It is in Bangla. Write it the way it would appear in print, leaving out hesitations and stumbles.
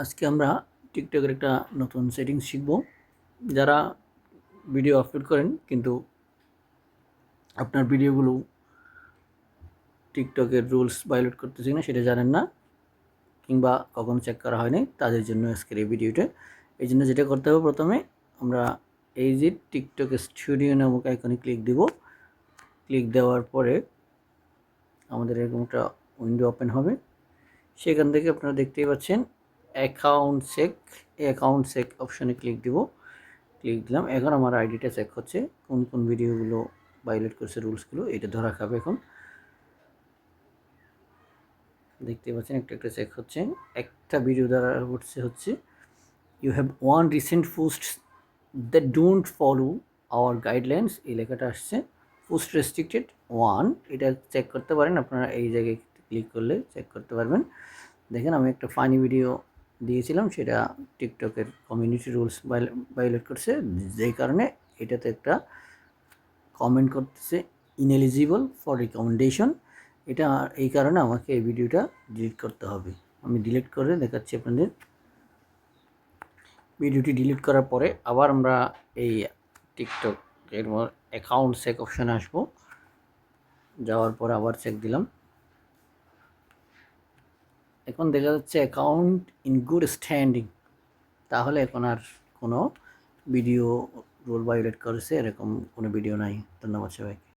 আজকে আমরা টিকটকের একটা নতুন সেটিংস শিখব। যারা ভিডিও আপলোড করেন কিন্তু আপনার ভিডিওগুলো টিকটকের রুলস ভায়োলেট করতেছে কিনা সেটা জানেন না, কিংবা কখনো চেক করা হয়নি, তাদের জন্য আজকের এই ভিডিওটা। এই জন্য যেটা করতে হবে, প্রথমে আমরা এই যে টিকটক স্টুডিও নামক আইকনে ক্লিক দিব। ক্লিক দেওয়ার পরে আমাদের এরকম একটা উইন্ডো ওপেন হবে। সেখান থেকে আপনারা দেখতেই পাচ্ছেন অ্যাকাউন্ট চেক। এই অ্যাকাউন্ট চেক অপশানে ক্লিক দিব। ক্লিক দিলাম। এখন আমার আইডিটা চেক হচ্ছে, কোন কোন ভিডিওগুলো ভায়োলেট করছে রুলসগুলো, এটা ধরা খাবে। এখন দেখতে পাচ্ছেন একটা একটা চেক হচ্ছে। একটা ভিডিও দ্বারা হচ্ছে you have one recent post that don't follow our guidelines, এই লেখাটা আসছে। পোস্ট রেস্ট্রিক্টেড ওয়ান, এটা চেক করতে পারেন আপনারা। এই জায়গায় ক্লিক করলে চেক করতে পারবেন। দেখেন, আমি একটা ফানি ভিডিও দিয়েছিলাম, সেটা টিকটকের কমিউনিটি রুলস ভায়োলেট করছে, যেই কারণে এটাতে একটা কমেন্ট করতেছে ইনএলিজিবল ফর রিকমেন্ডেশন। এটা এই কারণে আমাকে এই ভিডিওটা ডিলিট করতে হবে। আমি ডিলিট করে দেখাচ্ছি আপনাদের। ভিডিওটি ডিলিট করার পরে আবার আমরা এই টিকটকের অ্যাকাউন্ট চেক অপশানে আসবো। যাওয়ার পরে আবার চেক দিলাম। এখন দেখা যাচ্ছে অ্যাকাউন্ট ইন গুড স্ট্যান্ডিং। তাহলে এখন আর কোনো ভিডিও রুল ভায়োলেট করেছে এরকম কোনো ভিডিও নাই। ধন্যবাদ সবাইকে।